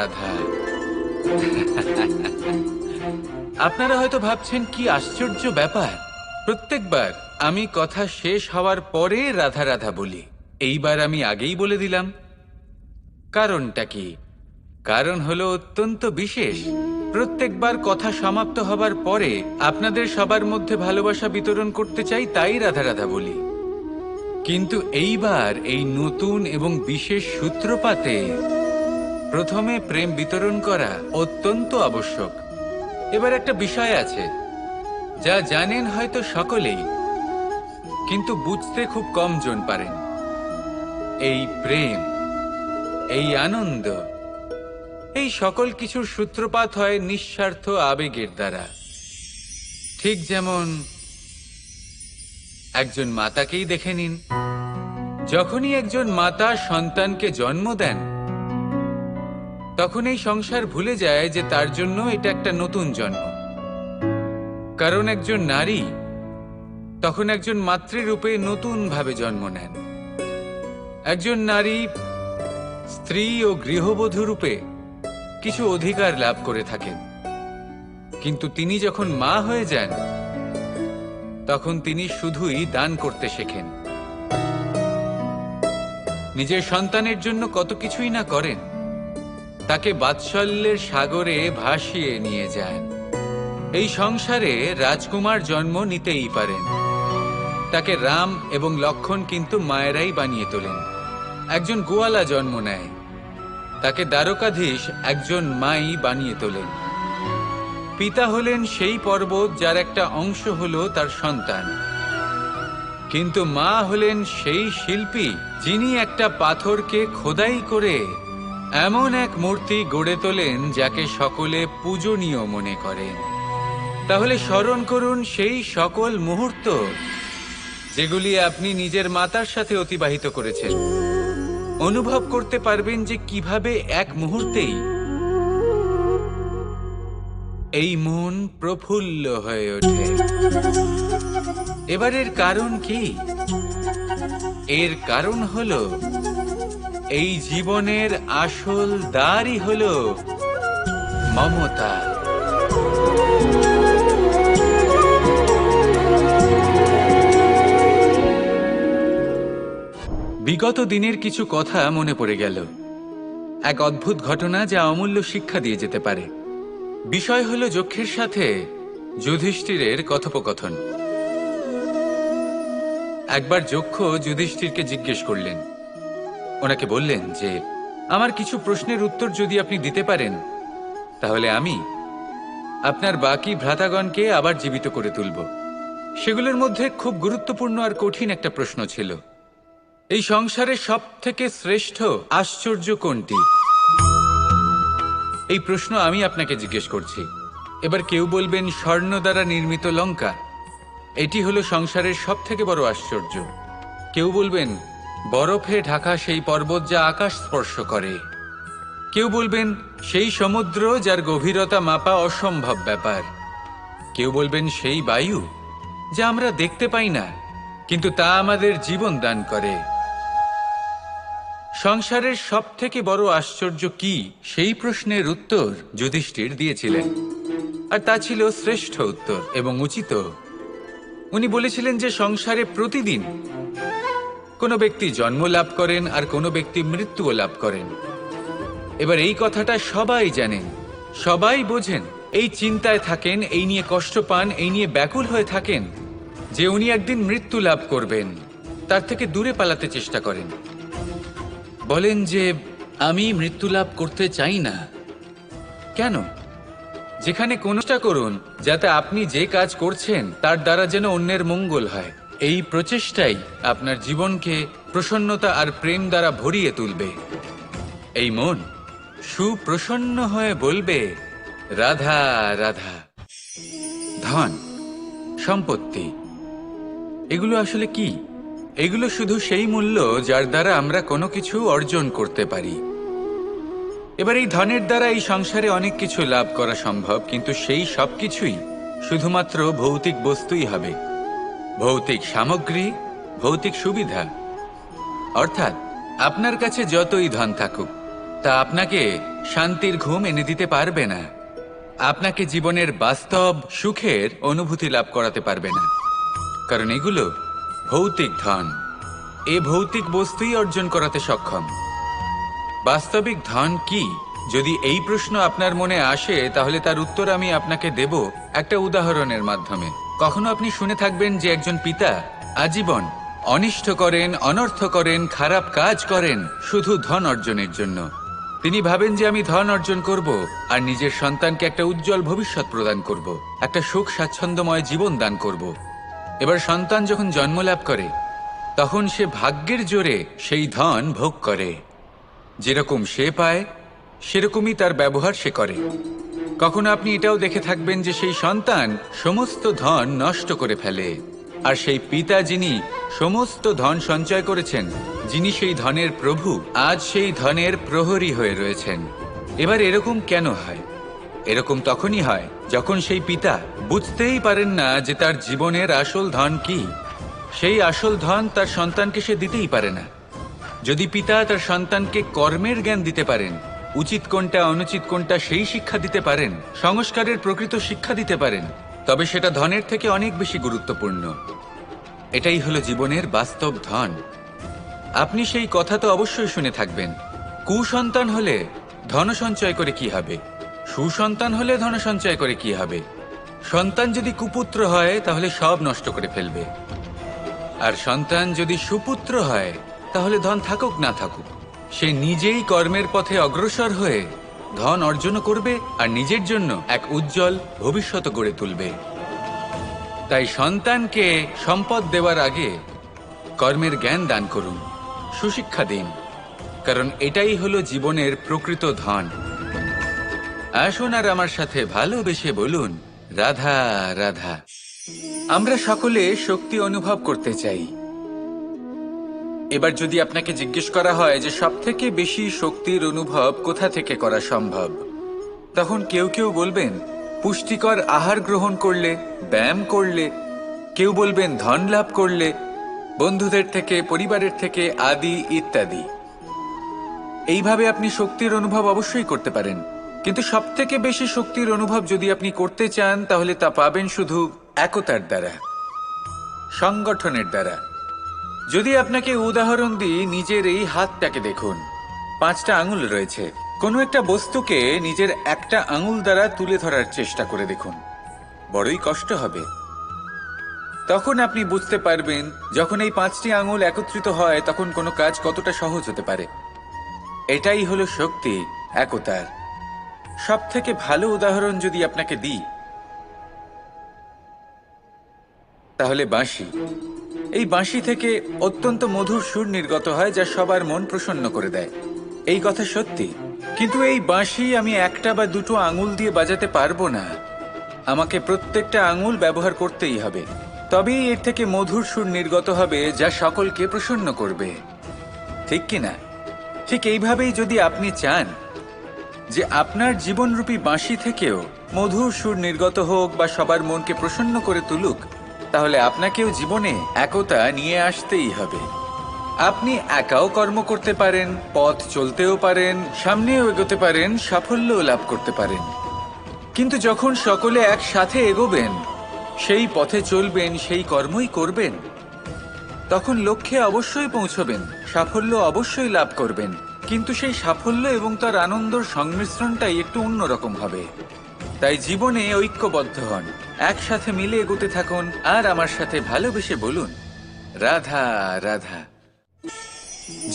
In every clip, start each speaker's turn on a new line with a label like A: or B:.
A: রাধা। আপনারা হয়তো ভাবছেন কি আশ্চর্য ব্যাপার, প্রত্যেকবার আমি কথা শেষ হওয়ার পরে রাধা রাধা বলি। এইবার আমি আগেই বলে দিলাম। কারণটা কি? কারণ হলো অত্যন্ত বিশেষ। প্রত্যেকবার কথা সমাপ্ত হবার পরে আপনাদের সবার মধ্যে ভালোবাসা বিতরণ করতে চাই, তাই রাধা রাধা বলি। কিন্তু এইবার এই নতুন এবং বিশেষ সূত্রপাতে প্রথমে প্রেম বিতরণ করা অত্যন্ত আবশ্যক। এবার একটা বিষয় আছে যা জানেন হয়তো সকলেই, কিন্তু বুঝতে খুব কম জন পারেন। এই প্রেম, এই আনন্দ, এই সকল কিছুর সূত্রপাত হয় নিঃস্বার্থ আবেগের দ্বারা। ঠিক যেমন একজন মাতাকেই দেখে নিন। যখনই একজন মাতা সন্তানকে জন্ম দেন, তখন এই সংসার ভুলে যায় যে তার জন্য এটা একটা নতুন জন্ম। কারণ একজন নারী তখন একজন মাতৃরূপে নতুন ভাবে জন্ম নেন। একজন নারী স্ত্রী ও গৃহবধূ রূপে কিছু অধিকার লাভ করে থাকেন, কিন্তু তিনি যখন মা হয়ে যান তখন তিনি শুধুই দান করতে শেখেন। নিজের সন্তানের জন্য কত কিছুই না করেন, তাকে বাৎসল্যের সাগরে ভাসিয়ে নিয়ে যান। এই সংসারে রাজকুমার জন্ম নিতেই পারেন, তাকে রাম এবং লক্ষণ কিন্তু মায়েরাই বানিয়ে তোলেন। একজন গোয়ালা জন্ম নেয়, তাকে দ্বারকাধীশ একজন মাই বানিয়ে তোলেন। পিতা হলেন সেই পর্বত যার একটা অংশ হলো তার সন্তান, কিন্তু মা হলেন সেই শিল্পী যিনি একটা পাথরকে খোদাই করে এমন এক মূর্তি গড়ে তোলেন যাকে সকলে পূজনীয় মনে করেন। তাহলে স্মরণ করুন সেই সকল মুহূর্ত যেগুলি আপনি নিজের মাতার সাথে অতিবাহিত করেছেন। অনুভব করতে পারবেন যে কিভাবে এক মুহূর্তেই এই মন প্রফুল্ল হয়ে ওঠে। এবারের কারণ কি? এর কারণ হলো এই জীবনের আসল দ্বারই হলো মমতা। বিগত দিনের কিছু কথা মনে পড়ে গেল। এক অদ্ভুত ঘটনা যা অমূল্য শিক্ষা দিয়ে যেতে পারে। বিষয় হলো যক্ষের সাথে যুধিষ্ঠিরের কথোপকথন। একবার যক্ষ যুধিষ্ঠিরকে জিজ্ঞেস করলেন, ওনাকে বললেন যে আমার কিছু প্রশ্নের উত্তর যদি আপনি দিতে পারেন তাহলে আমি আপনার বাকি ভ্রাতাগণকে আবার জীবিত করে তুলব। সেগুলোর মধ্যে খুব গুরুত্বপূর্ণ আর কঠিন একটা প্রশ্ন ছিল, এই সংসারে সব থেকে শ্রেষ্ঠ আশ্চর্য কোনটি? এই প্রশ্ন আমি আপনাকে জিজ্ঞেস করছি। এবার কেউ বলবেন স্বর্ণ দ্বারা নির্মিত লঙ্কা, এটি হলো সংসারের সব থেকে বড় আশ্চর্য। কেউ বলবেন বরফে ঢাকা সেই পর্বত যা আকাশ স্পর্শ করে। কেউ বলবেন সেই সমুদ্র যার গভীরতা মাপা অসম্ভব ব্যাপার। কেউ বলবেন সেই বায়ু যা আমরা দেখতে পাই না, কিন্তু তা আমাদের জীবন দান করে। সংসারের সব থেকে বড় আশ্চর্য কি, সেই প্রশ্নের উত্তর যুধিষ্ঠির দিয়েছিলেন, আর তা ছিল শ্রেষ্ঠ উত্তর এবং উচিত। উনি বলেছিলেন যে সংসারে প্রতিদিন কোনো ব্যক্তি জন্ম লাভ করেন আর কোনো ব্যক্তি মৃত্যুও লাভ করেন। এবার এই কথাটা সবাই জানেন, সবাই বোঝেন, এই চিন্তায় থাকেন, এই নিয়ে কষ্ট পান, এই নিয়ে ব্যাকুল হয়ে থাকেন যে উনি একদিন মৃত্যু লাভ করবেন, তার থেকে দূরে পালাতে চেষ্টা করেন। বলেন যে আমি মৃত্যু লাভ করতে চাই না। কেন? যেখানে কোনটা করুন যাতে আপনি যে কাজ করছেন তার দ্বারা যেন অন্যের মঙ্গল হয়, এই প্রচেষ্টাই আপনার জীবনকে প্রসন্নতা আর প্রেম দ্বারা ভরিয়ে তুলবে। এই মন সুপ্রসন্ন হয়ে বলবে রাধা রাধা। ধন, সম্পত্তি, এগুলো আসলে কি? এগুলো শুধু সেই মূল্য যার দ্বারা আমরা কোনো কিছু অর্জন করতে পারি। এবার এই ধনের দ্বারা এই সংসারে অনেক কিছু লাভ করা সম্ভব, কিন্তু সেই সব কিছুই শুধুমাত্র ভৌতিক বস্তুই হবে, ভৌতিক সামগ্রী, ভৌতিক সুবিধা। অর্থাৎ আপনার কাছে যতই ধন থাকুক, তা আপনাকে শান্তির ঘুম এনে দিতে পারবে না, আপনাকে জীবনের বাস্তব সুখের অনুভূতি লাভ করাতে পারবে না, কারণ এগুলো ভৌতিক ধন। এ ভৌতিক বস্তুই অর্জন করাতে সক্ষম। বাস্তবিক ধন কি? যদি এই প্রশ্ন আপনার মনে আসে, তাহলে তার উত্তর আমি আপনাকে দেব একটা উদাহরণের মাধ্যমে। কখনো আপনি শুনে থাকবেন যে একজন পিতা আজীবন অনিষ্ট করেন, অনর্থ করেন, খারাপ কাজ করেন শুধু ধন অর্জনের জন্য। তিনি ভাবেন যে আমি ধন অর্জন করব আর নিজের সন্তানকে একটা উজ্জ্বল ভবিষ্যৎ প্রদান করব, একটা সুখ স্বাচ্ছন্দ্যময় জীবন দান করব। এবার সন্তান যখন জন্ম লাভ করে, তখন সে ভাগ্যের জোরে সেই ধন ভোগ করে। যেরকম সে পায় সেরকমই তার ব্যবহার সে করে। কখনো আপনি এটাও দেখে থাকবেন যে সেই সন্তান সমস্ত ধন নষ্ট করে ফেলে, আর সেই পিতা যিনি সমস্ত ধন সঞ্চয় করেছেন, যিনি সেই ধনের প্রভু, আজ সেই ধনের প্রহরী হয়ে রয়েছেন। এবার এরকম কেন হয়? এরকম তখনই হয় যখন সেই পিতা বুঝতেই পারেন না যে তার জীবনের আসল ধন কি। সেই আসল ধন তার সন্তানকে সে দিতেই পারে না। যদি পিতা তার সন্তানকে কর্মের জ্ঞান দিতে পারেন, উচিত কোনটা অনুচিত কোনটা সেই শিক্ষা দিতে পারেন, সংস্কারের প্রকৃত শিক্ষা দিতে পারেন, তবে সেটা ধনের থেকে অনেক বেশি গুরুত্বপূর্ণ। এটাই হলো জীবনের বাস্তব ধন। আপনি সেই কথা তো অবশ্যই শুনে থাকবেন, কুসন্তান হলে ধন সঞ্চয় করে কি হবে, সুসন্তান হলে ধন সঞ্চয় করে কি হবে। সন্তান যদি কুপুত্র হয় তাহলে সব নষ্ট করে ফেলবে, আর সন্তান যদি সুপুত্র হয় তাহলে ধন থাকুক না থাকুক সে নিজেই কর্মের পথে অগ্রসর হয়ে ধন অর্জন করবে আর নিজের জন্য এক উজ্জ্বল ভবিষ্যৎ গড়ে তুলবে। তাই সন্তানকে সম্পদ দেওয়ার আগে কর্মের জ্ঞান দান করুন, সুশিক্ষা দিন, কারণ এটাই হলো জীবনের প্রকৃত ধন। আসুন আর আমার সাথে ভালোবেসে বলুন, রাধা রাধা। আমরা সকলে শক্তি অনুভব করতে চাই। এবার যদি আপনাকে জিজ্ঞেস করা হয় যে সবথেকে বেশি শক্তির অনুভব কোথা থেকে করা সম্ভব, তখন কেউ কেউ বলবেন পুষ্টিকর আহার গ্রহণ করলে, ব্যায়াম করলে, কেউ বলবেন ধন লাভ করলে, বন্ধুদের থেকে, পরিবারের থেকে, আদি ইত্যাদি। এইভাবে আপনি শক্তির অনুভব অবশ্যই করতে পারেন, কিন্তু সবথেকে বেশি শক্তির অনুভব যদি আপনি করতে চান, তাহলে তা পাবেন শুধু একতার দ্বারা, সংগঠনের দ্বারা। যদি আপনাকে উদাহরণ দিই, নিজের এই হাতটাকে দেখুন, 5টা আঙুল রয়েছে। কোনো একটা বস্তুকে নিজের একটা আঙুল দ্বারা তুলে ধরার চেষ্টা করে দেখুন, বড়ই কষ্ট হবে। তখন আপনি বুঝতে পারবেন যখন এই 5টি আঙুল একত্রিত হয় তখন কোনো কাজ কতটা সহজ হতে পারে। এটাই হলো শক্তি, একতার। সব থেকে ভালো উদাহরণ যদি আপনাকে দিই, তাহলে বাঁশি। এই বাঁশি থেকে অত্যন্ত মধুর সুর নির্গত হয় যা সবার মন প্রসন্ন করে দেয়। এই কথা সত্যি, কিন্তু এই বাঁশি আমি একটা বা দুটো আঙুল দিয়ে বাজাতে পারবো না। আমাকে প্রত্যেকটা আঙুল ব্যবহার করতেই হবে, তবেই এর থেকে মধুর সুর নির্গত হবে যা সকলকে প্রসন্ন করবে, ঠিক কিনা? ঠিক এইভাবেই যদি আপনি চান যে আপনার জীবনরূপী বাঁশি থেকেও মধুর সুর নির্গত হোক বা সবার মনকে প্রসন্ন করে তুলুক, তাহলে আপনাকেও জীবনে একতা নিয়ে আসতেই হবে। আপনি একাও কর্ম করতে পারেন, পথ চলতেও পারেন, সামনেও এগোতে পারেন, সাফল্যও লাভ করতে পারেন। কিন্তু যখন সকলে একসাথে এগোবেন, সেই পথে চলবেন, সেই কর্মই করবেন, তখন লক্ষ্যে অবশ্যই পৌঁছবেন, সাফল্য অবশ্যই লাভ করবেন। কিন্তু সেই সাফল্য এবং তার আনন্দর সংমিশ্রণটাই একটু অন্যরকম হবে। তাই জীবনে ঐক্যবদ্ধ হন, একসাথে মিলে এগোতে থাকুন, আর আমার সাথে ভালোবেসে বলুন, রাধা রাধা।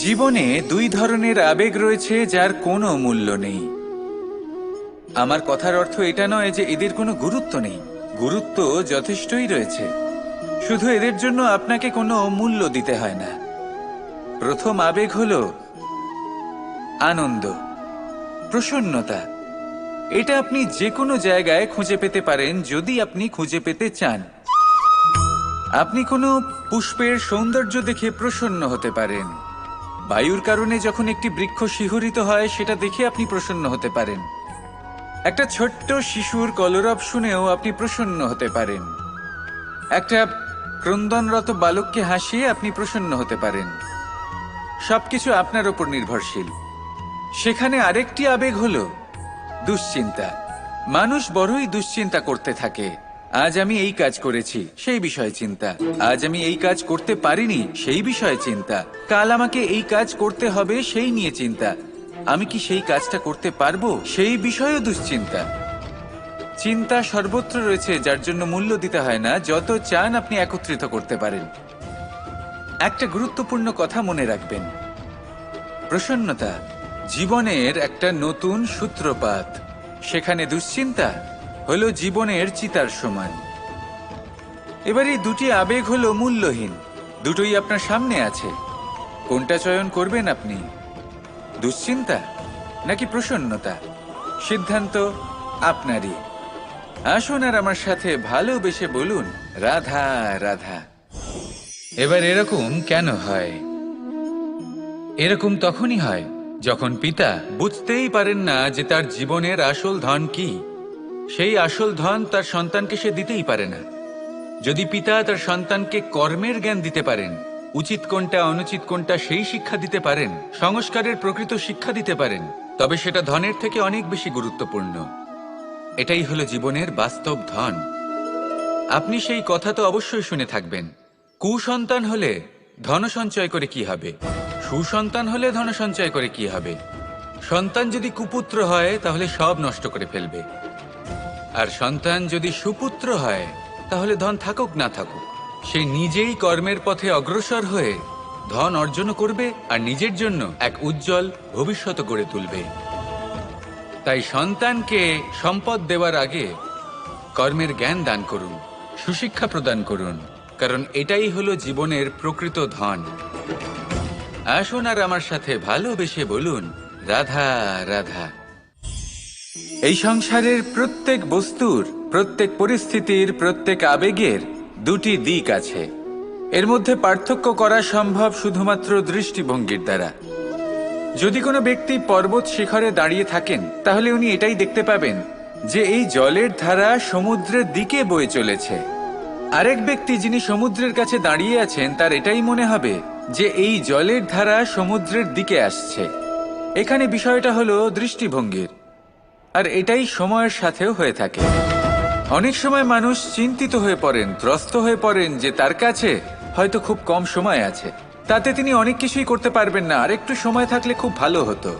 A: জীবনে 2 ধরনের আবেগ রয়েছে যার কোনো মূল্য নেই। আমার কথার অর্থ এটা নয় যে এদের কোনো গুরুত্ব নেই, গুরুত্ব যথেষ্টই রয়েছে, শুধু এদের জন্য আপনাকে কোনো মূল্য দিতে হয় না। প্রথম আবেগ হলো আনন্দ, প্রসন্নতা। এটা আপনি যে কোনো জায়গায় খুঁজে পেতে পারেন যদি আপনি খুঁজে পেতে চান। আপনি কোনো পুষ্পের সৌন্দর্য দেখে প্রসন্ন হতে পারেন, বায়ুর কারণে যখন একটি বৃক্ষ শিহরিত হয় সেটা দেখে আপনি প্রসন্ন হতে পারেন, একটা ছোট্ট শিশুর কলরব শুনেও আপনি প্রসন্ন হতে পারেন, একটা ক্রন্দনরত বালককে হাসিয়ে আপনি প্রসন্ন হতে পারেন। সবকিছু আপনার উপর নির্ভরশীল। সেখানে আরেকটি আবেগ হলো দুশ্চিন্তা। মানুষ বড়ই দুশ্চিন্তা করতে থাকে। আজ আমি এই কাজ করেছি, সেই বিষয়ে চিন্তা। আজ আমি এই কাজ করতে পারিনি, সেই বিষয়ে চিন্তা। কাল আমাকে এই কাজ করতে হবে, সেই নিয়ে চিন্তা। আমি কি সেই কাজটা করতে পারবো, সেই বিষয়েও দুশ্চিন্তা। চিন্তা সর্বত্র রয়েছে, যার জন্য মূল্য দিতে হয় না। যত চান আপনি একত্রিত করতে পারেন। একটা গুরুত্বপূর্ণ কথা মনে রাখবেন, প্রসন্নতা জীবনের একটা নতুন সূত্রপাত। সেখানে দুশ্চিন্তা হলো জীবনের চিতার সমান। এবার এই দুটি আবেগ হলো মূল্যহীন, দুটোই আপনার সামনে আছে। কোনটা চয়ন করবেন আপনি, দুশ্চিন্তা নাকি প্রসন্নতা? সিদ্ধান্ত আপনারই। আসুন আর আমার সাথে ভালোবেসে বলুন, রাধা রাধা। এবার এরকম কেন হয়? এরকম তখনই হয় যখন পিতা বুঝতেই পারেন না যে তার জীবনের আসল ধন কি। সেই আসল ধন তার সন্তানকে সে দিতেই পারে না। যদি পিতা তার সন্তানকে কর্মের জ্ঞান দিতে পারেন, উচিত কোনটা অনুচিত কোনটা সেই শিক্ষা দিতে পারেন, সংস্কারের প্রকৃত শিক্ষা দিতে পারেন, তবে সেটা ধনের থেকে অনেক বেশি গুরুত্বপূর্ণ। এটাই হলো জীবনের বাস্তব ধন। আপনি সেই কথা তো অবশ্যই শুনে থাকবেন, কুসন্তান হলে ধন সঞ্চয় করে কি হবে, সুসন্তান হলে ধন সঞ্চয় করে কি হবে। সন্তান যদি কুপুত্র হয় তাহলে সব নষ্ট করে ফেলবে, আর সন্তান যদি সুপুত্র হয় তাহলে ধন থাকুক না থাকুক সে নিজেই কর্মের পথে অগ্রসর হয়ে ধন অর্জন করবে আর নিজের জন্য এক উজ্জ্বল ভবিষ্যৎ গড়ে তুলবে। তাই সন্তানকে সম্পদ দেওয়ার আগে কর্মের জ্ঞান দান করুন, সুশিক্ষা প্রদান করুন, কারণ এটাই হলো জীবনের প্রকৃত ধন। আসুন আর আমার সাথে ভালোবেসে বলুন, রাধা রাধা। এই সংসারের প্রত্যেক বস্তুর, প্রত্যেক পরিস্থিতির, প্রত্যেক আবেগের দুটি দিক আছে। এর মধ্যে পার্থক্য করা সম্ভব শুধুমাত্র দৃষ্টিভঙ্গির দ্বারা। যদি কোনো ব্যক্তি পর্বত শিখরে দাঁড়িয়ে থাকেন তাহলে উনি এটাই দেখতে পাবেন যে এই জলের ধারা সমুদ্রের দিকে বয়ে চলেছে। আরেক ব্যক্তি যিনি সমুদ্রের কাছে দাঁড়িয়ে আছেন তার এটাই মনে হবে যে এই জলের ধারা সমুদ্রের দিকে আসছে। এখানে বিষয়টা হলো দৃষ্টিভঙ্গির, আর এটাই সময়ের সাথেও হয়ে থাকে। অনেক সময় মানুষ চিন্তিত হয়ে পড়েন, ত্রস্ত হয়ে পড়েন যে তার কাছে হয়তো খুব কম সময় আছে, তাতে তিনি অনেক কিছুই করতে পারবেন না, আর একটু সময় থাকলে খুব ভালো হতো।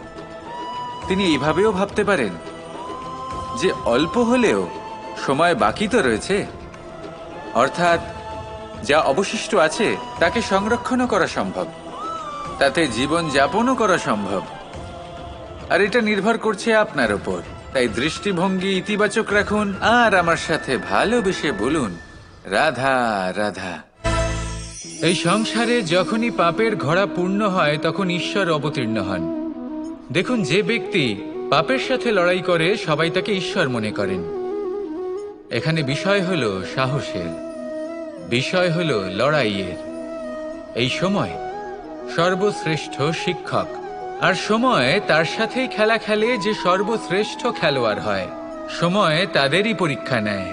A: তিনি এইভাবেও ভাবতে পারেন যে অল্প হলেও সময় বাকি তো রয়েছে, অর্থাৎ যা অবশিষ্ট আছে তাকে সংরক্ষণও করা সম্ভব, তাতে জীবন যাপনও করা সম্ভব। আর এটা নির্ভর করছে আপনার ওপর। তাই দৃষ্টিভঙ্গি ইতিবাচক রাখুন আর আমার সাথে ভালোবেসে বলুন, রাধা রাধা। এই সংসারে যখনই পাপের ঘোড়া পূর্ণ হয় তখন ঈশ্বর অবতীর্ণ হন। দেখুন, যে ব্যক্তি পাপের সাথে লড়াই করে সবাই তাকে ঈশ্বর মনে করেন। এখানে বিষয় হলো সাহসের, বিষয় হলো লড়াইয়ের। এই সময় সর্বশ্রেষ্ঠ শিক্ষক, আর সময় তার সাথেই খেলা খেলে যে সর্বশ্রেষ্ঠ খেলোয়াড় হয়। সময় তাদেরই পরীক্ষা নেয়।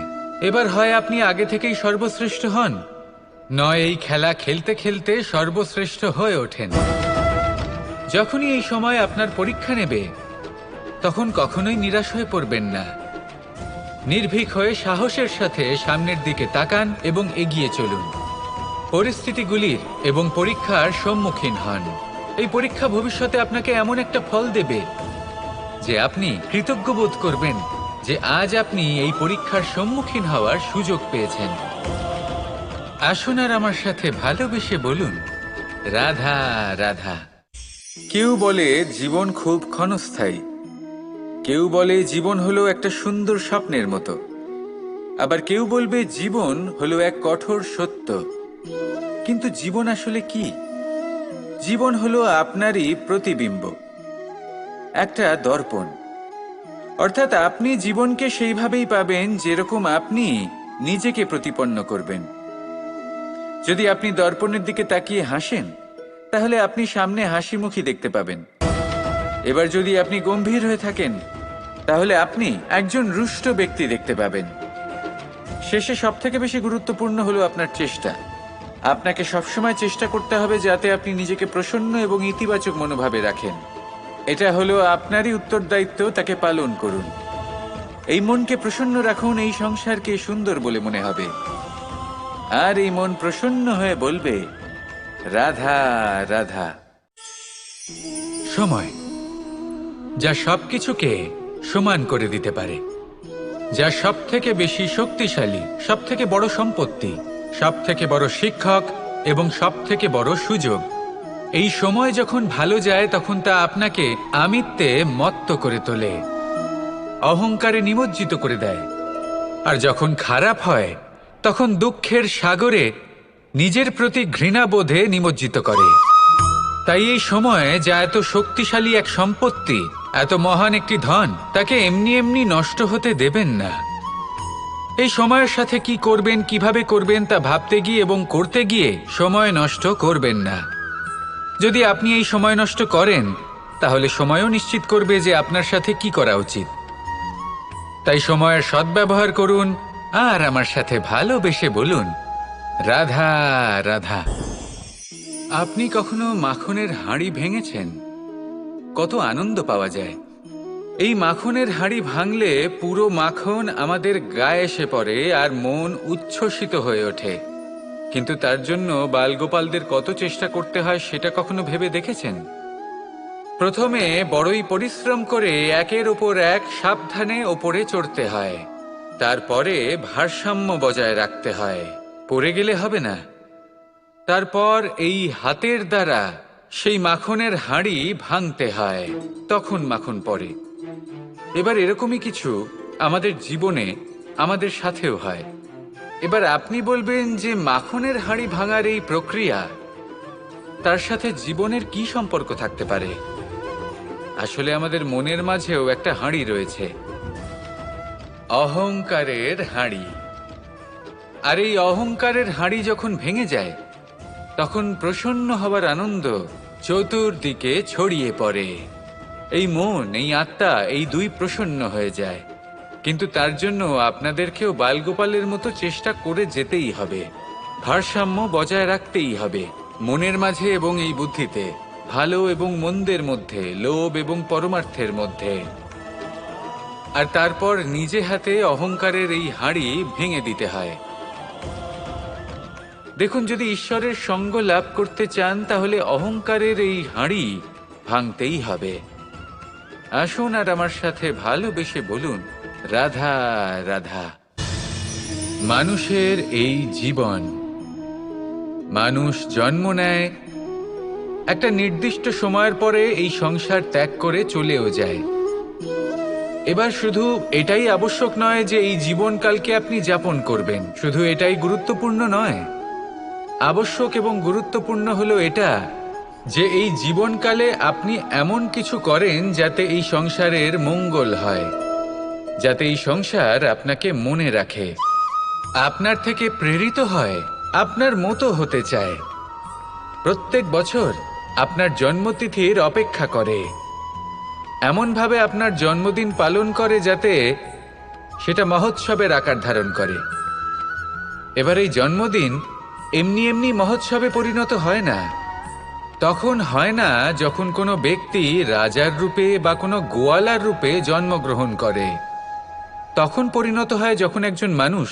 A: এবার হয় আপনি আগে থেকেই সর্বশ্রেষ্ঠ হন, নয় এই খেলা খেলতে খেলতে সর্বশ্রেষ্ঠ হয়ে ওঠেন। যখনই এই সময় আপনার পরীক্ষা নেবে তখন কখনোই নিরাশ হয়ে পড়বেন না। নির্ভীক হয়ে সাহসের সাথে সামনের দিকে তাকান এবং এগিয়ে চলুন। পরিস্থিতিগুলির এবং পরীক্ষার সম্মুখীন হন। এই পরীক্ষা ভবিষ্যতে আপনাকে এমন একটা ফল দেবে যে আপনি কৃতজ্ঞ বোধ করবেন যে আজ আপনি এই পরীক্ষার সম্মুখীন হওয়ার সুযোগ পেয়েছেন। আসুন আর আমার সাথে ভালোবেসে বলুন, রাধা রাধা। কেউ বলে জীবন খুব ক্ষণস্থায়ী, কেউ বলে জীবন হলো একটা সুন্দর স্বপ্নের মতো, আবার কেউ বলবে জীবন হলো এক কঠোর সত্য। কিন্তু জীবন আসলে কি? জীবন হলো আপনারই প্রতিবিম্ব, একটা দর্পণ। অর্থাৎ আপনি জীবনকে সেইভাবেই পাবেন যেরকম আপনি নিজেকে প্রতিপন্ন করবেন। যদি আপনি দর্পণের দিকে তাকিয়ে হাসেন তাহলে আপনি সামনে হাসি মুখী দেখতে পাবেন। এবার যদি আপনি গম্ভীর হয়ে থাকেন তাহলে আপনি একজন রুষ্ট ব্যক্তি দেখতে পাবেন। শেষে সবথেকে বেশি গুরুত্বপূর্ণ হলো আপনার চেষ্টা। আপনাকে সবসময় চেষ্টা করতে হবে যাতে আপনি নিজেকে প্রসন্ন এবং ইতিবাচক মনোভাবে রাখেন। এটা হলো আপনারই উত্তরদায়িত্ব, তাকে পালন করুন। এই মনকে প্রসন্ন রাখুন, এই সংসারকে সুন্দর বলে মনে হবে। আর এই মন প্রসন্ন হয়ে বলবে, রাধা রাধা। সময় যা সবকিছুকে সমান করে দিতে পারে, যা সব থেকে বেশি শক্তিশালী, সব থেকে বড় সম্পত্তি, সব থেকে বড় শিক্ষক এবং সব থেকে বড় সুযোগ। এই সময় যখন ভালো যায় তখন তা আপনাকে আমিত্বে মত্ত করে তোলে, অহংকারে নিমজ্জিত করে দেয়। আর যখন খারাপ হয় তখন দুঃখের সাগরে নিজের প্রতি ঘৃণাবোধে নিমজ্জিত করে। তাই এই সময় যা এত শক্তিশালী এক সম্পত্তি, এত মহান একটি ধন, তাকে এমনি এমনি নষ্ট হতে দেবেন না। এই সময়ের সাথে কি করবেন, কিভাবে করবেন তা ভাবতে গিয়ে এবং করতে গিয়ে সময় নষ্ট করবেন না। যদি আপনি এই সময় নষ্ট করেন তাহলে সময়ও নিশ্চিত করবে যে আপনার সাথে কি করা উচিত। তাই সময়ের সদ্ব্যবহার করুন আর আমার সাথে ভালোবেসে বলুন, রাধা রাধা। আপনি কখনো মাখনের হাঁড়ি ভেঙেছেন? কত আনন্দ পাওয়া যায়। এই মাখনের হাঁড়ি ভাঙলে পুরো মাখন আমাদের গায়ে এসে পড়ে আর মন উচ্ছ্বসিত হয়ে ওঠে। কিন্তু তার জন্য বালগোপালদের কত চেষ্টা করতে হয় সেটা কখনো ভেবে দেখেছেন? প্রথমে বড়ই পরিশ্রম করে একের ওপর এক সাবধানে ওপরে চড়তে হয়, তারপরে ভারসাম্য বজায় রাখতে হয়, পড়ে গেলে হবে না। তারপর এই হাতের দ্বারা সেই মাখনের হাঁড়ি ভাঙতে হয়, তখন মাখন পড়ে। এবার এরকমই কিছু আমাদের জীবনে আমাদের সাথেও হয়। এবার আপনি বলবেন যে মাখনের হাঁড়ি ভাঙার এই প্রক্রিয়া, তার সাথে জীবনের কি সম্পর্ক থাকতে পারে? আসলে আমাদের মনের মাঝেও একটা হাঁড়ি রয়েছে, অহংকারের হাঁড়ি। আর এই অহংকারের হাঁড়ি যখন ভেঙে যায় তখন প্রসন্ন হবার আনন্দ চতুর্দিকে ছড়িয়ে পড়ে। এই মন, এই আত্মা, এই দুই প্রসন্ন হয়ে যায়। কিন্তু তার জন্য আপনাদেরকেও বালগোপালের মতো চেষ্টা করে যেতেই হবে, ভারসাম্য বজায় রাখতেই হবে মনের মাঝে এবং এই বুদ্ধিতে, ভালো এবং মন্দের মধ্যে, লোভ এবং পরমার্থের মধ্যে। আর তারপর নিজে হাতে অহংকারের এই হাঁড়ি ভেঙে দিতে হয়। দেখুন, যদি ঈশ্বরের সঙ্গ লাভ করতে চান তাহলে অহংকারের এই হাঁড়ি ভাঙতেই হবে। আসুন আর আমার সাথে ভালোবেসে বলুন, রাধা রাধা। মানুষের এই জীবন, মানুষ জন্ম নেয়, একটা নির্দিষ্ট সময়ের পরে এই সংসার ত্যাগ করে চলেও যায়। এবার শুধু এটাই আবশ্যক নয় যে এই জীবনকালকে আপনি যাপন করবেন, শুধু এটাই গুরুত্বপূর্ণ নয়। আবশ্যক এবং গুরুত্বপূর্ণ হলো এটা যে এই জীবনকালে আপনি এমন কিছু করেন যাতে এই সংসারের মঙ্গল হয়, যাতে এই সংসার আপনাকে মনে রাখে, আপনার থেকে প্রেরিত হয়, আপনার মতো হতে চায়, প্রত্যেক বছর আপনার জন্মতিথির অপেক্ষা করে, এমনভাবে আপনার জন্মদিন পালন করে যাতে সেটা মহোৎসবের আকার ধারণ করে। এবার এই জন্মদিন এমনি এমনি মহোৎসবে পরিণত হয় না। তখন হয় না যখন কোনো ব্যক্তি রাজার রূপে বা কোনো গোয়ালার রূপে জন্মগ্রহণ করে। তখন পরিণত হয় যখন একজন মানুষ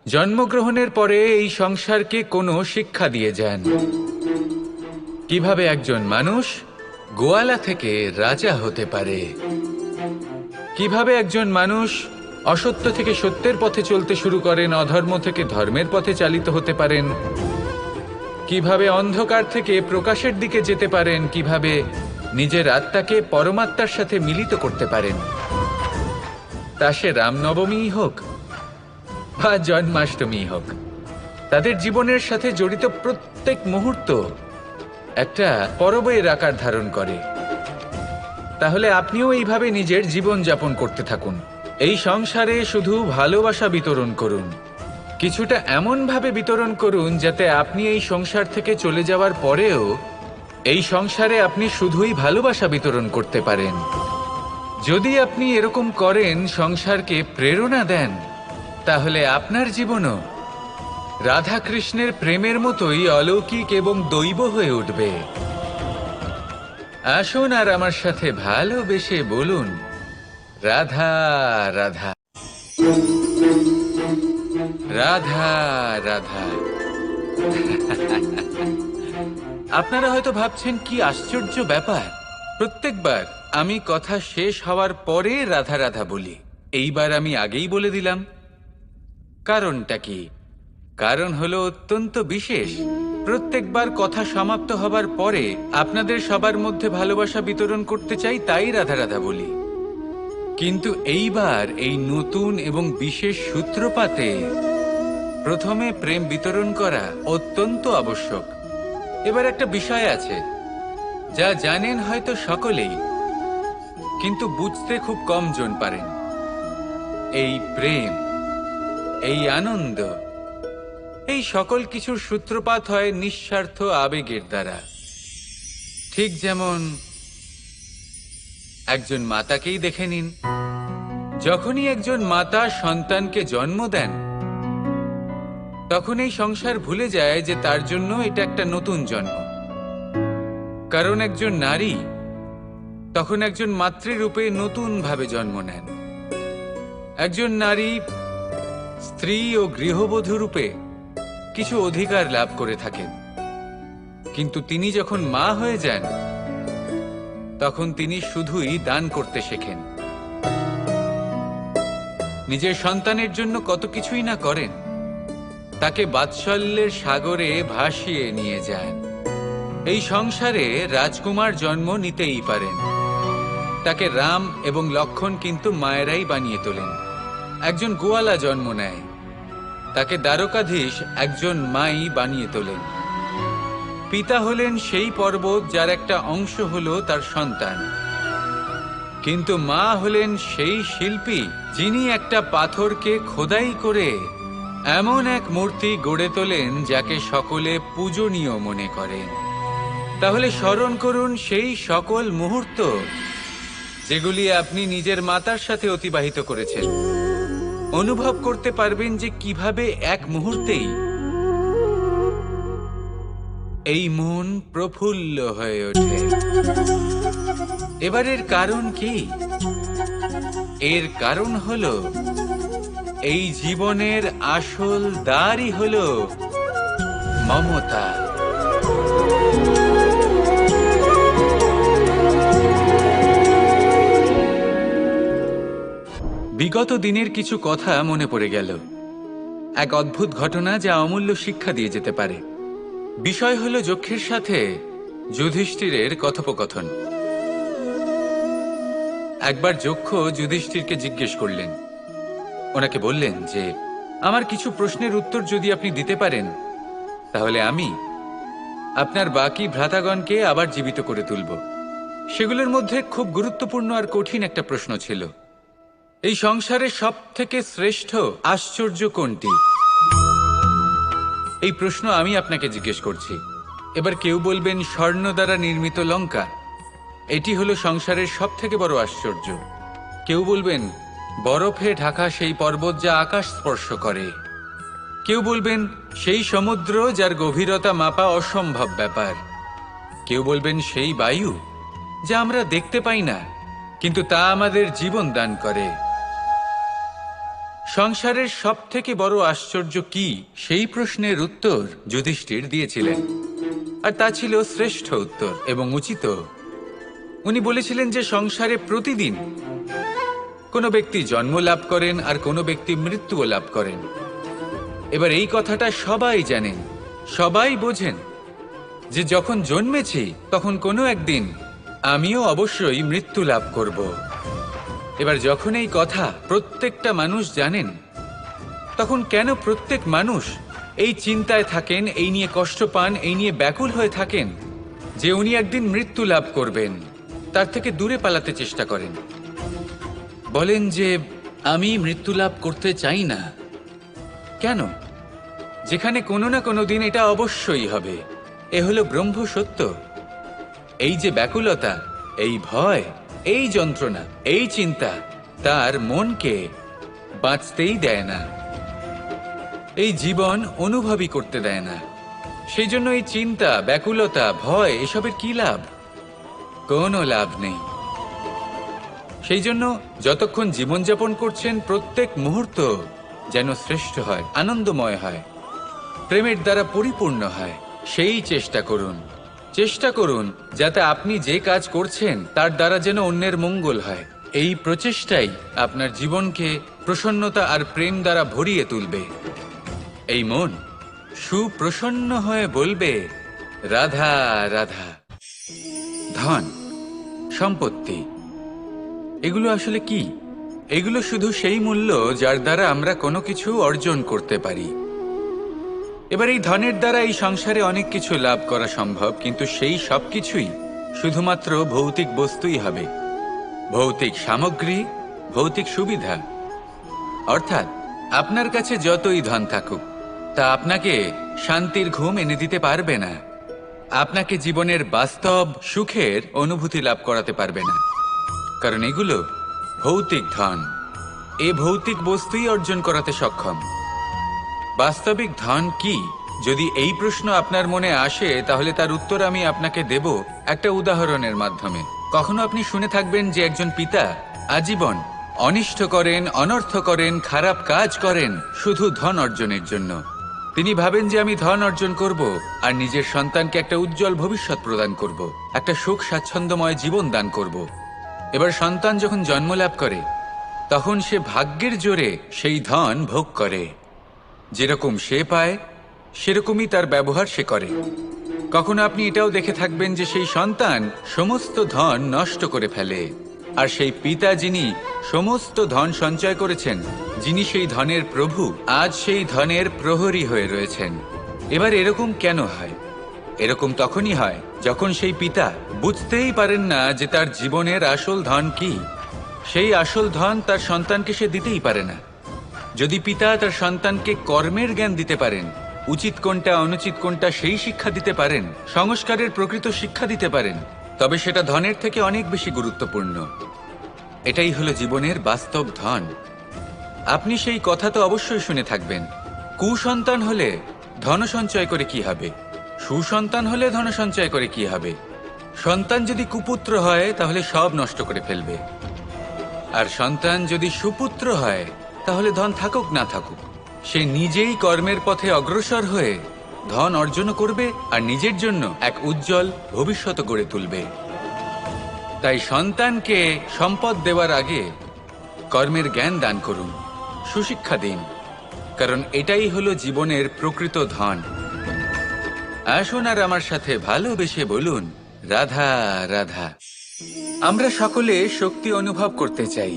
A: জন্মগ্রহণের পরে এই সংসারকে কোনো শিক্ষা দিয়ে যান। কিভাবে একজন মানুষ গোয়ালা থেকে রাজা হতে পারে, কিভাবে একজন মানুষ অসত্য থেকে সত্যের পথে চলতে শুরু করেন, অধর্ম থেকে ধর্মের পথে চালিত হতে পারেন, কিভাবে অন্ধকার থেকে প্রকাশের দিকে যেতে পারেন, কিভাবে নিজের আত্মাকে পরমাত্মার সাথে মিলিত করতে পারেন। তা সে রামনবমী হোক বা জন্মাষ্টমী হোক, তাদের জীবনের সাথে জড়িত প্রত্যেক মুহূর্ত একটা পরবের আকার ধারণ করে। তাহলে আপনিও এইভাবে নিজের জীবন যাপন করতে থাকুন। এই সংসারে শুধু ভালোবাসা বিতরণ করুন, কিছুটা এমনভাবে বিতরণ করুন যাতে আপনি এই সংসার থেকে চলে যাওয়ার পরেও এই সংসারে আপনি শুধুই ভালোবাসা বিতরণ করতে পারেন। যদি আপনি এরকম করেন, সংসারকে প্রেরণা দেন, তাহলে আপনার জীবনও রাধা কৃষ্ণের প্রেমের মতোই অলৌকিক এবং দৈব হয়ে উঠবে। আসুন আর আমার সাথে ভালোবেসে বলুন, রাধা রাধা, রাধা রাধা। আপনারা হয়তো ভাবছেন কি আশ্চর্য ব্যাপার, প্রত্যেকবার আমি কথা শেষ হওয়ার পরে রাধা রাধা বলি। এইবার আমি আগেই বলে দিলাম। কারণটা কি? কারণ হলো অত্যন্ত বিশেষ। প্রত্যেকবার কথা সমাপ্ত হবার পরে আপনাদের সবার মধ্যে ভালোবাসা বিতরণ করতে চাই, তাই রাধা রাধা বলি। কিন্তু এইবার এই নতুন এবং বিশেষ সূত্রপাতে প্রথমে প্রেম বিতরণ করা অত্যন্ত আবশ্যক। এবার একটা বিষয় আছে যা জানেন হয়তো সকলেই, কিন্তু বুঝতে খুব কম জন পারেন। এই প্রেম, এই আনন্দ, এই সকল কিছুর সূত্রপাত হয় নিঃস্বার্থ আবেগের দ্বারা। ঠিক যেমন একজন মাতাকেই দেখে নিন। যখনই একজন মাতা সন্তানকে জন্ম দেন, তখন এই সংসার ভুলে যায় যে তার জন্য এটা একটা নতুন জন্ম। কারণ একজন নারী তখন একজন মাতৃরূপে নতুন ভাবে জন্ম নেন। একজন নারী স্ত্রী ও গৃহবধূ রূপে কিছু অধিকার লাভ করে থাকেন, কিন্তু তিনি যখন মা হয়ে যান তখন তিনি শুধুই দান করতে শেখেন। নিজের সন্তানের জন্য কত কিছুই না করেন, তাকে বাৎসল্যের সাগরে ভাসিয়ে নিয়ে যান। এই সংসারে রাজকুমার জন্ম নিতেই পারেন, তাকে রাম এবং লক্ষণ কিন্তু মায়েরাই বানিয়ে তোলেন। একজন গোয়ালা জন্ম নেয়, তাকে দ্বারকাধীশ একজন মাই বানিয়ে তোলেন। পিতা হলেন সেই পর্বত যার একটা অংশ হলো তার সন্তান, কিন্তু মা হলেন সেই শিল্পী যিনি একটা পাথরকে খোদাই করে এমন এক মূর্তি গড়ে তোলেন যাকে সকলে পূজনীয় মনে করেন। তাহলে স্মরণ করুন সেই সকল মুহূর্ত যেগুলি আপনি নিজের মাতার সাথে অতিবাহিত করেছেন। অনুভব করতে পারবেন যে কিভাবে এক মুহূর্তেই এই মন প্রফুল্ল হয়ে ওঠে। এবারের কারণ কি? এর কারণ হলো এই জীবনের আসল দ্বারই হলো মমতা। বিগত দিনের কিছু কথা মনে পড়ে গেল। এক অদ্ভুত ঘটনা যা অমূল্য শিক্ষা দিয়ে যেতে পারে। বিষয় হলো যক্ষের সাথে যুধিষ্ঠিরের কথোপকথন। একবার যক্ষ যুধিষ্ঠিরকে জিজ্ঞেস করলেন, ওনাকে বললেন যে আমার কিছু প্রশ্নের উত্তর যদি আপনি দিতে পারেন তাহলে আমি আপনার বাকি ভ্রাতাগণকে আবার জীবিত করে তুলব। সেগুলোর মধ্যে খুব গুরুত্বপূর্ণ আর কঠিন একটা প্রশ্ন ছিল, এই সংসারে সব থেকে শ্রেষ্ঠ আশ্চর্য কোনটি? এই প্রশ্ন আমি আপনাকে জিজ্ঞেস করছি। এবার কেউ বলবেন স্বর্ণ দ্বারা নির্মিত লঙ্কা, এটি হলো সংসারের সব থেকে বড় আশ্চর্য। কেউ বলবেন বরফে ঢাকা সেই পর্বত যা আকাশ স্পর্শ করে। কেউ বলবেন সেই সমুদ্র যার গভীরতা মাপা অসম্ভব ব্যাপার। কেউ বলবেন সেই বায়ু যা আমরা দেখতে পাই না, কিন্তু তা আমাদের জীবন দান করে। সংসারের সব থেকে বড় আশ্চর্য কি, সেই প্রশ্নের উত্তর যুধিষ্ঠির দিয়েছিলেন, আর তা ছিল শ্রেষ্ঠ উত্তর এবং উচিত। উনি বলেছিলেন যে সংসারে প্রতিদিন কোনো ব্যক্তি জন্ম লাভ করেন আর কোনো ব্যক্তি মৃত্যুও লাভ করেন। এবার এই কথাটা সবাই জানেন, সবাই বোঝেন যে যখন জন্মেছি তখন কোনো একদিন আমিও অবশ্যই মৃত্যু লাভ করব। এবার যখন এই কথা প্রত্যেকটা মানুষ জানেন, তখন কেন প্রত্যেক মানুষ এই চিন্তায় থাকেন, এই নিয়ে কষ্ট পান, এই নিয়ে ব্যাকুল হয়ে থাকেন যে উনি একদিন মৃত্যু লাভ করবেন, তার থেকে দূরে পালাতে চেষ্টা করেন। বলেন যে আমি মৃত্যু লাভ করতে চাই না। কেন? যেখানে কোনো না কোনো দিন এটা অবশ্যই হবে। এ হলো ব্রহ্ম সত্য। এই যে ব্যাকুলতা, এই ভয়, এই যন্ত্রণা, এই চিন্তা তার মনকে বাঁচতেই দেয় না, এই জীবন অনুভবই করতে দেয় না। সেই জন্য এই চিন্তা, ব্যাকুলতা, ভয় এসবের কি লাভ? কোনো লাভ নেই। সেই জন্য যতক্ষণ জীবনযাপন করছেন প্রত্যেক মুহূর্ত যেন শ্রেষ্ঠ হয়, আনন্দময় হয়, প্রেমের দ্বারা পরিপূর্ণ হয়, সেই চেষ্টা করুন। চেষ্টা করুন যাতে আপনি যে কাজ করছেন তার দ্বারা যেন অন্যের মঙ্গল হয়। এই প্রচেষ্টাই আপনার জীবনকে প্রসন্নতা আর প্রেম দ্বারা ভরিয়ে তুলবে। এই মন সুপ্রসন্ন হয়ে বলবে, রাধা রাধা। ধন, সম্পত্তি, এগুলো আসলে কি? এগুলো শুধু সেই মূল্য যার দ্বারা আমরা কোনো কিছু অর্জন করতে পারি। এবার এই ধনের দ্বারা এই সংসারে অনেক কিছু লাভ করা সম্ভব, কিন্তু সেই সব কিছুই শুধুমাত্র ভৌতিক বস্তুই হবে, ভৌতিক সামগ্রী, ভৌতিক সুবিধা। অর্থাৎ আপনার কাছে যতই ধন থাকুক তা আপনাকে শান্তির ঘুম এনে দিতে পারবে না, আপনাকে জীবনের বাস্তব সুখের অনুভূতি লাভ করাতে পারবে না, কারণ এগুলো ভৌতিক ধন। এ ভৌতিক বস্তুই অর্জন করাতে সক্ষম। বাস্তবিক ধন কি? যদি এই প্রশ্ন আপনার মনে আসে তাহলে তার উত্তর আমি আপনাকে দেব একটা উদাহরণের মাধ্যমে। কখনো আপনি শুনে থাকবেন যে একজন পিতা আজীবন অনিষ্ট করেন, অনর্থ করেন, খারাপ কাজ করেন শুধু ধন অর্জনের জন্য। তিনি ভাবেন যে আমি ধন অর্জন করব আর নিজের সন্তানকে একটা উজ্জ্বল ভবিষ্যৎ প্রদান করব, একটা সুখ স্বাচ্ছন্দ্যময় জীবন দান করব। এবার সন্তান যখন জন্ম লাভ করে তখন সে ভাগ্যের জোরে সেই ধন ভোগ করে। যেরকম সে পায় সেরকমই তার ব্যবহার সে করে। কখনো আপনি এটাও দেখে থাকবেন যে সেই সন্তান সমস্ত ধন নষ্ট করে ফেলে, আর সেই পিতা যিনি সমস্ত ধন সঞ্চয় করেছেন, যিনি সেই ধনের প্রভু, আজ সেই ধনের প্রহরী হয়ে রয়েছেন। এবার এরকম কেন হয়? এরকম তখনই হয় যখন সেই পিতা বুঝতেই পারেন না যে তার জীবনের আসল ধন কি। সেই আসল ধন তার সন্তানকে সে দিতেই পারে না। যদি পিতা তার সন্তানকে কর্মের জ্ঞান দিতে পারেন, উচিত কোনটা অনুচিত কোনটা সেই শিক্ষা দিতে পারেন, সংস্কারের প্রকৃত শিক্ষা দিতে পারেন, তবে সেটা ধনের থেকে অনেক বেশি গুরুত্বপূর্ণ। এটাই হলো জীবনের বাস্তব ধন। আপনি সেই কথা তো অবশ্যই শুনে থাকবেন, কুসন্তান হলে ধন সঞ্চয় করে কি হবে, সুসন্তান হলে ধন সঞ্চয় করে কি হবে। সন্তান যদি কুপুত্র হয় তাহলে সব নষ্ট করে ফেলবে, আর সন্তান যদি সুপুত্র হয় তাহলে ধন থাকুক না থাকুক সে নিজেই কর্মের পথে অগ্রসর হয়ে ধন অর্জন করবে আর নিজের জন্য এক উজ্জ্বল ভবিষ্যৎ গড়ে তুলবে। তাই সন্তানকে সম্পদ দেওয়ার আগে কর্মের জ্ঞান দান করুন, সুশিক্ষা দিন, কারণ এটাই হলো জীবনের প্রকৃত ধন। আসুন আর আমার সাথে ভালোবেসে বলুন, রাধা রাধা। আমরা সকলে শক্তি অনুভব করতে চাই।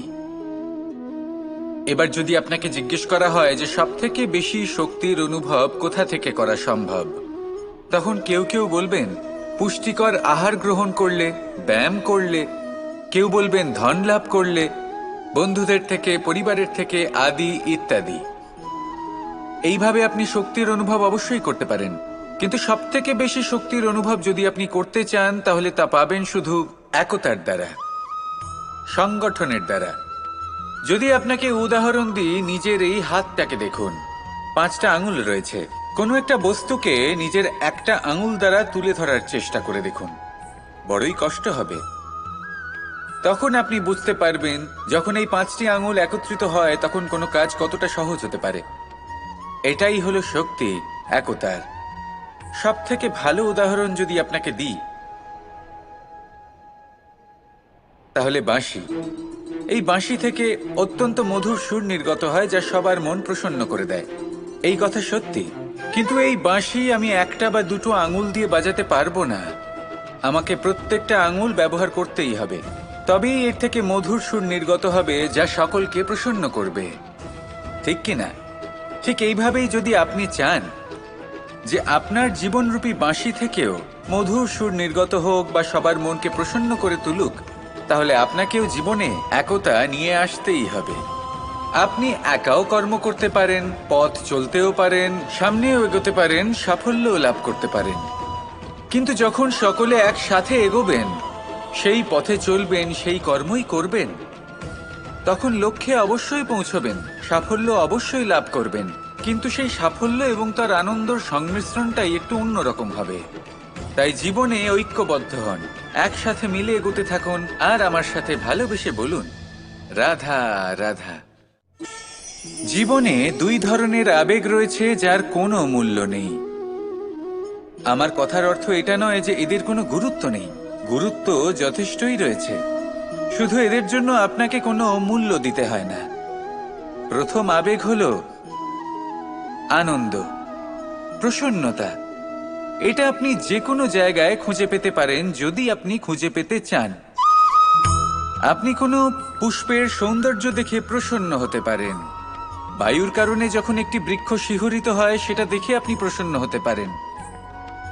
A: এবার যদি আপনাকে জিজ্ঞেস করা হয় যে সবথেকে বেশি শক্তির অনুভব কোথা থেকে করা সম্ভব, তখন কেউ কেউ বলবেন পুষ্টিকর আহার গ্রহণ করলে, ব্যায়াম করলে, কেউ বলবেন ধন লাভ করলে, বন্ধুদের থেকে, পরিবারের থেকে, আদি ইত্যাদি। এইভাবে আপনি শক্তির অনুভব অবশ্যই করতে পারেন, কিন্তু সবথেকে বেশি শক্তির অনুভব যদি আপনি করতে চান তাহলে তা পাবেন শুধু একতার দ্বারা, সংগঠনের দ্বারা। যদি আপনাকে উদাহরণ দিই, নিজের এই হাতটাকে দেখুন, 5টা আঙুল রয়েছে। কোনো একটা বস্তুকে নিজের একটা আঙুল দ্বারা তুলে ধরার চেষ্টা করে দেখুন, বড়ই কষ্ট হবে। তখন আপনি বুঝতে পারবেন যখন এই 5টি আঙুল একত্রিত হয় তখন কোনো কাজ কতটা সহজ হতে পারে। এটাই হলো শক্তি, একতার। সব থেকে ভালো উদাহরণ যদি আপনাকে দিই তাহলে বাঁশি। এই বাঁশি থেকে অত্যন্ত মধুর সুর নির্গত হয় যা সবার মন প্রসন্ন করে দেয়। এই কথা সত্যি, কিন্তু এই বাঁশি আমি একটা বা দুটো আঙুল দিয়ে বাজাতে পারবো না। আমাকে প্রত্যেকটা আঙুল ব্যবহার করতেই হবে, তবেই এর থেকে মধুর সুর নির্গত হবে যা সকলকে প্রসন্ন করবে, ঠিক কিনা? ঠিক এইভাবেই যদি আপনি চান যে আপনার জীবনরূপী বাঁশি থেকেও মধুর সুর নির্গত হোক বা সবার মনকে প্রসন্ন করে তুলুক, তাহলে আপনাকেও জীবনে একতা নিয়ে আসতেই হবে। আপনি একাও কর্ম করতে পারেন, পথ চলতেও পারেন, সামনেও এগোতে পারেন, সাফল্যও লাভ করতে পারেন। কিন্তু যখন সকলে একসাথে এগোবেন, সেই পথে চলবেন, সেই কর্মই করবেন, তখন লক্ষ্যে অবশ্যই পৌঁছবেন, সাফল্য অবশ্যই লাভ করবেন। কিন্তু সেই সাফল্য এবং তার আনন্দর সংমিশ্রণটাই একটু অন্যরকম হবে। তাই জীবনে ঐক্যবদ্ধ হন, একসাথে মিলে এগোতে থাকুন, আর আমার সাথে ভালোবেসে বলুন, রাধা রাধা। জীবনে দুই ধরনের আবেগ রয়েছে যার কোনো মূল্য নেই। আমার কথার অর্থ এটা নয় যে এদের কোনো গুরুত্ব নেই, গুরুত্ব যথেষ্টই রয়েছে, শুধু এদের জন্য আপনাকে কোনো মূল্য দিতে হয় না। প্রথম আবেগ হলো আনন্দ, প্রসন্নতা। এটা আপনি যে কোনো জায়গায় খুঁজে পেতে পারেন যদি আপনি খুঁজে পেতে চান। আপনি কোনো পুষ্পের সৌন্দর্য দেখে প্রসন্ন হতে পারেন। বায়ুর কারণে যখন একটি বৃক্ষ শিহরিত হয় সেটা দেখে আপনি প্রসন্ন হতে পারেন।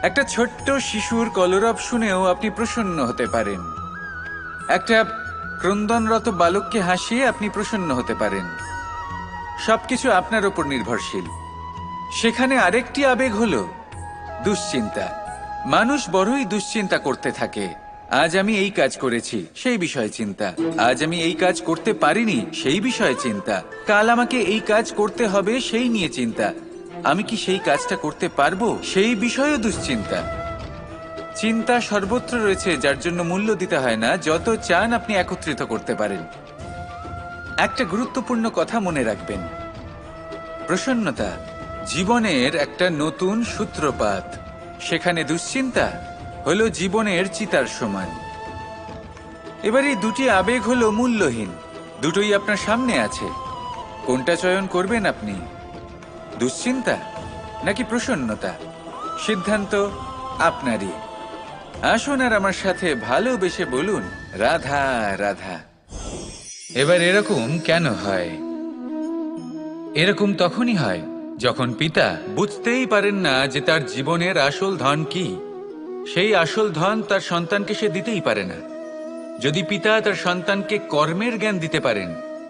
A: একটা ছোট্ট শিশুর কলরব শুনেও আপনি প্রসন্ন হতে পারেন। একটা ক্রন্দনরত বালককে হাসিয়ে আপনি প্রসন্ন হতে পারেন। সবকিছু আপনার উপর নির্ভরশীল। সেখানে আরেকটি আবেগ হলো দুশ্চিন্তা। মানুষ বড়ই দুশ্চিন্তা করতে থাকে। আজ আমি এই কাজ করেছি, সেই বিষয়ে চিন্তা। আজ আমি এই কাজ করতে পারিনি, সেই বিষয়ে চিন্তা। কাল আমাকে এই কাজ করতে হবে, সেই নিয়ে চিন্তা। আমি কি সেই কাজটা করতে পারবো, সেই বিষয়েও দুশ্চিন্তা। চিন্তা সর্বত্র রয়েছে, যার জন্য মূল্য দিতে হয় না। যত চান আপনি একত্রিত করতে পারেন। একটা গুরুত্বপূর্ণ কথা মনে রাখবেন, প্রসন্নতা জীবনের একটা নতুন সূত্রপাত। সেখানে দুশ্চিন্তা হলো জীবনের চিতার সমান। এবার এই দুটি আবেগ হলো মূল্যহীন, দুটোই আপনার সামনে আছে। কোনটা চয়ন করবেন আপনি, দুশ্চিন্তা নাকি প্রসন্নতা? সিদ্ধান্ত আপনারই। আসুন আর আমার সাথে ভালোবেসে বলুন, রাধা রাধা। এবার এরকম কেন হয়? এরকম তখনই হয় যখন পিতা বুঝতেই পারেন না যে তার জীবনের আসল ধন কি। সেই আসল ধন তার সন্তানকে সে দিতেই পারে না। যদি পিতা তার সন্তানকে কর্মের জ্ঞান দিতে পারেন,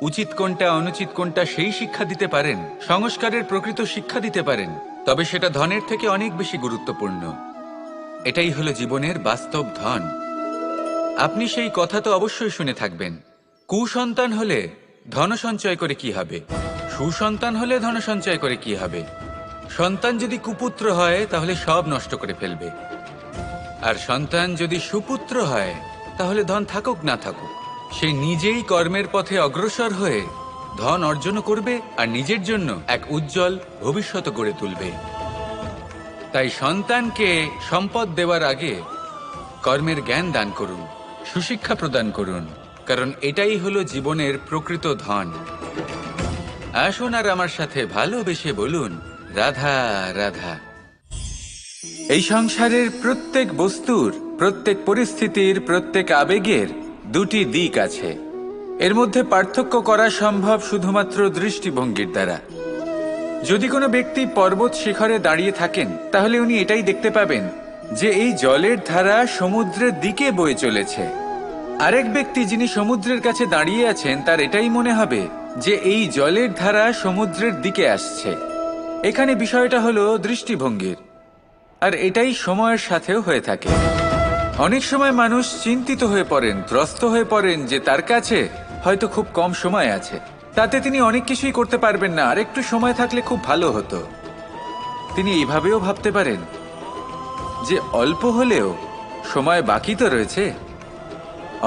A: উচিত কোনটা অনুচিত কোনটা সেই শিক্ষা দিতে পারেন, সংস্কারের প্রকৃত শিক্ষা দিতে পারেন, তবে সেটা ধনের থেকে অনেক বেশি গুরুত্বপূর্ণ। এটাই হলো জীবনের বাস্তব ধন। আপনি সেই কথা তো অবশ্যই শুনে থাকবেন, কুসন্তান হলে ধন সঞ্চয় করে কি হবে, সুসন্তান হলে ধন সঞ্চয় করে কি হবে। সন্তান যদি কুপুত্র হয় তাহলে সব নষ্ট করে ফেলবে, আর সন্তান যদি সুপুত্র হয় তাহলে ধন থাকুক না থাকুক সে নিজেই কর্মের পথে অগ্রসর হয়ে ধন অর্জন করবে আর নিজের জন্য এক উজ্জ্বল ভবিষ্যৎ গড়ে তুলবে। তাই সন্তানকে সম্পদ দেওয়ার আগে কর্মের জ্ঞান দান করুন, সুশিক্ষা প্রদান করুন, কারণ এটাই হলো জীবনের প্রকৃত ধন। আসুন আর আমার সাথে ভালোবেসে বলুন, রাধা রাধা। এই সংসারের প্রত্যেক বস্তুর, প্রত্যেক পরিস্থিতির, প্রত্যেক আবেগের দুটি দিক আছে। এর মধ্যে পার্থক্য করা সম্ভব শুধুমাত্র দৃষ্টিভঙ্গির দ্বারা। যদি কোনো ব্যক্তি পর্বত শিখরে দাঁড়িয়ে থাকেন তাহলে উনি এটাই দেখতে পাবেন যে এই জলের ধারা সমুদ্রের দিকে বয়ে চলেছে। আরেক ব্যক্তি যিনি সমুদ্রের কাছে দাঁড়িয়ে আছেন তার এটাই মনে হবে যে এই জলের ধারা সমুদ্রের দিকে আসছে। এখানে বিষয়টা হলো দৃষ্টিভঙ্গির, আর এটাই সময়ের সাথেও হয়ে থাকে। অনেক সময় মানুষ চিন্তিত হয়ে পড়েন, ত্রস্ত হয়ে পড়েন যে তার কাছে হয়তো খুব কম সময় আছে, তাতে তিনি অনেক কিছুই করতে পারবেন না, আর একটু সময় থাকলে খুব ভালো হতো। তিনি এইভাবেও ভাবতে পারেন যে অল্প হলেও সময় বাকি তো রয়েছে,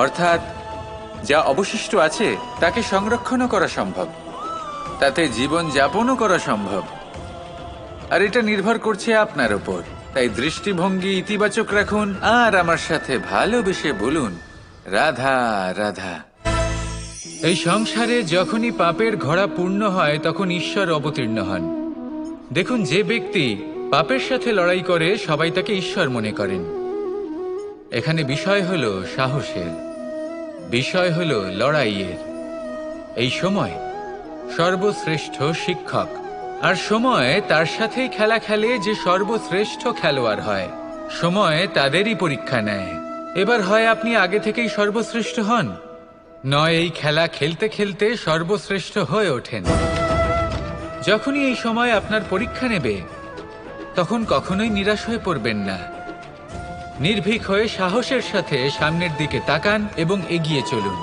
A: অর্থাৎ যা অবশিষ্ট আছে তাকে সংরক্ষণও করা সম্ভব, তাতে জীবন যাপনও করা সম্ভব। আর এটা নির্ভর করছে আপনার উপর। তাই দৃষ্টিভঙ্গি ইতিবাচক রাখুন আর আমার সাথে ভালোবেসে বলুন, রাধা রাধা। এই সংসারে যখনই পাপের ঘোড়া পূর্ণ হয় তখন ঈশ্বর অবতীর্ণ হন। দেখুন, যে ব্যক্তি পাপের সাথে লড়াই করে সবাই তাকে ঈশ্বর মনে করেন। এখানে বিষয় হলো সাহসের, বিষয় হলো লড়াইয়ের। এই সময় সর্বশ্রেষ্ঠ শিক্ষক, আর সময় তার সাথেই খেলা খেলে যে সর্বশ্রেষ্ঠ খেলোয়াড় হয়। সময় তাদেরই পরীক্ষা নেয়। এবার হয় আপনি আগে থেকেই সর্বশ্রেষ্ঠ হন, নয় এই খেলা খেলতে খেলতে সর্বশ্রেষ্ঠ হয়ে ওঠেন। যখনই এই সময় আপনার পরীক্ষা নেবে তখন কখনোই নিরাশ হয়ে পড়বেন না। নির্ভীক হয়ে সাহসের সাথে সামনের দিকে তাকান এবং এগিয়ে চলুন।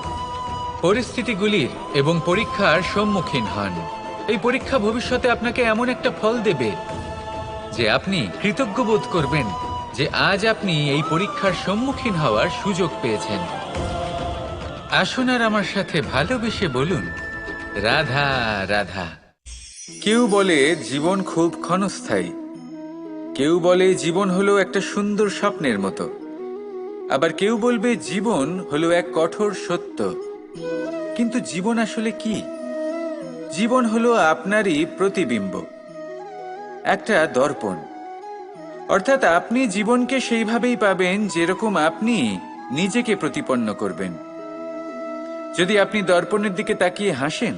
A: পরিস্থিতিগুলির এবং পরীক্ষার সম্মুখীন হন। এই পরীক্ষা ভবিষ্যতে আপনাকে এমন একটা ফল দেবে যে আপনি কৃতজ্ঞ বোধ করবেন যে আজ আপনি এই পরীক্ষার সম্মুখীন হওয়ার সুযোগ পেয়েছেন। আসুন আর আমার সাথে ভালোবেসে বলুন, রাধা রাধা। কেউ বলে জীবন খুব ক্ষণস্থায়ী, কেউ বলে জীবন হলো একটা সুন্দর স্বপ্নের মতো, আবার কেউ বলবে জীবন হলো এক কঠোর সত্য। কিন্তু জীবন আসলে কি? জীবন হলো আপনারই প্রতিবিম্ব, একটা দর্পণ। অর্থাৎ আপনি জীবনকে সেইভাবেই পাবেন যেরকম আপনি নিজেকে প্রতিপন্ন করবেন। যদি আপনি দর্পণের দিকে তাকিয়ে হাসেন,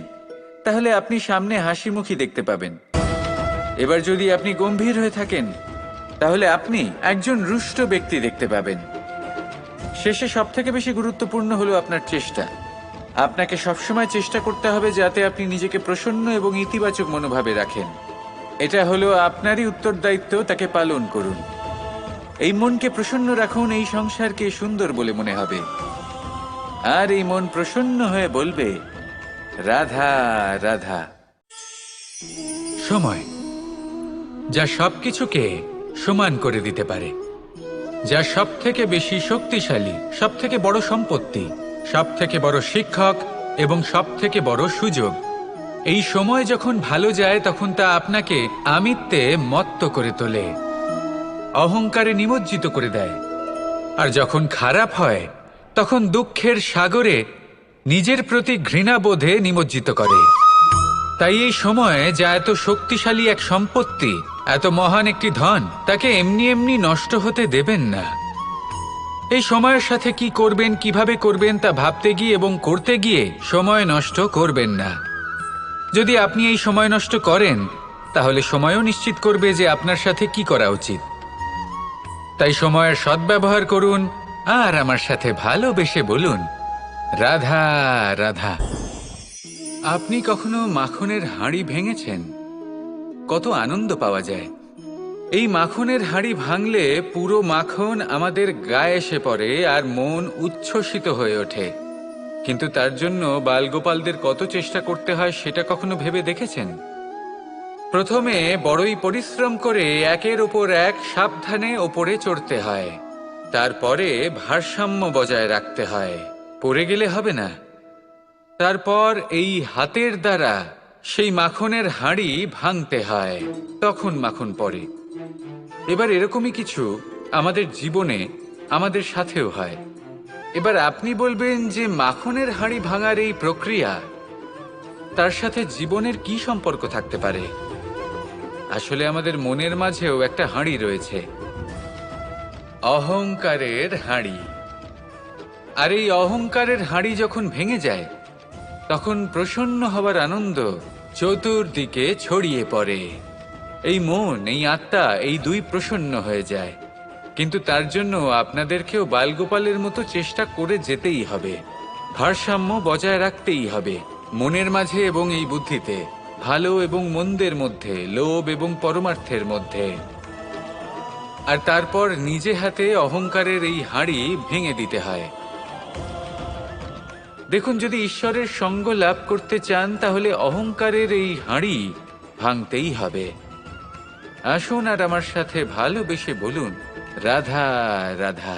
A: তাহলে আপনি সামনে হাসি মুখী দেখতে পাবেন। এবার যদি আপনি গম্ভীর হয়ে থাকেন, তাহলে আপনি একজন রুষ্ট ব্যক্তি দেখতে পাবেন। শেষে সবথেকে বেশি গুরুত্বপূর্ণ হলো আপনার চেষ্টা। আপনাকে সবসময় চেষ্টা করতে হবে যাতে আপনি নিজেকে প্রসন্ন এবং ইতিবাচক মনোভাবে রাখেন। এটা হলো আপনারই উত্তরদায়িত্ব, তাকে পালন করুন। এই মনকে প্রসন্ন রাখুন, এই সংসারকে সুন্দর বলে মনে হবে। আর এই মন প্রসন্ন হয়ে বলবে, রাধা রাধা। সময়, যা সবকিছুকে সমান করে দিতে পারে, যা সব থেকে বেশি শক্তিশালী, সব থেকে বড় সম্পত্তি, সব থেকে বড় শিক্ষক এবং সব থেকে বড় সুযোগ। এই সময় যখন ভালো যায় তখন তা আপনাকে আমিত্বে মত্ত করে তোলে, অহংকারে নিমজ্জিত করে দেয়। আর যখন খারাপ হয় তখন দুঃখের সাগরে নিজের প্রতি ঘৃণাবোধে নিমজ্জিত করে। তাই এই সময় যা এত শক্তিশালী এক সম্পত্তি, এত মহান একটি ধন, তাকে এমনি এমনি নষ্ট হতে দেবেন না। এই সময়ের সাথে কি করবেন, কিভাবে করবেন তা ভাবতে গিয়ে এবং করতে গিয়ে সময় নষ্ট করবেন না। যদি আপনি এই সময় নষ্ট করেন, তাহলে সময়ও নিশ্চিত করবে যে আপনার সাথে কি করা উচিত। তাই সময়ের সদ্ব্যবহার করুন আর আমার সাথে ভালোবেসে বলুন, রাধা রাধা। আপনি কখনো মাখনের হাঁড়ি ভেঙেছেন? কত আনন্দ পাওয়া যায়। এই মাখনের হাঁড়ি ভাঙলে পুরো মাখন আমাদের গায়ে এসে পড়ে আর মন উচ্ছ্বসিত হয়ে ওঠে। কিন্তু তার জন্য বালগোপালদের কত চেষ্টা করতে হয় সেটা কখনো ভেবে দেখেছেন? প্রথমে বড়ই পরিশ্রম করে একের ওপর এক সাবধানে ওপরে চড়তে হয়, তারপরে ভারসাম্য বজায় রাখতে হয়, পড়ে গেলে হবে না। তারপর এই হাতের দ্বারা সেই মাখনের হাঁড়ি ভাঙতে হয়, তখন মাখন পড়ে। এবার এরকমই কিছু আমাদের জীবনে আমাদের সাথেও হয়। এবার আপনি বলবেন যে মাখনের হাঁড়ি ভাঙার এই প্রক্রিয়া, তার সাথে জীবনের কি সম্পর্ক থাকতে পারে? আসলে আমাদের মনের মাঝেও একটা হাঁড়ি রয়েছে, অহংকারের হাঁড়ি। আর এই অহংকারের হাঁড়ি যখন ভেঙে যায়, তখন প্রসন্ন হবার আনন্দ চতুর্দিকে ছড়িয়ে পড়ে। এই মন, এই আত্মা, এই দুই প্রসন্ন হয়ে যায়। কিন্তু তার জন্য আপনাদেরকেও বালগোপালের মতো চেষ্টা করে যেতেই হবে, ভারসাম্য বজায় রাখতেই হবে মনের মাঝে এবং এই বুদ্ধিতে, ভালো এবং মন্দের মধ্যে, লোভ এবং পরমার্থের মধ্যে। আর তারপর নিজে হাতে অহংকারের এই হাঁড়ি ভেঙে দিতে হয়। দেখুন, যদি ঈশ্বরের সঙ্গ লাভ করতে চান তাহলে অহংকারের এই হাঁড়ি ভাঙতেই হবে। আসুন আর আমার সাথে ভালোবেসে বলুন, রাধা রাধা।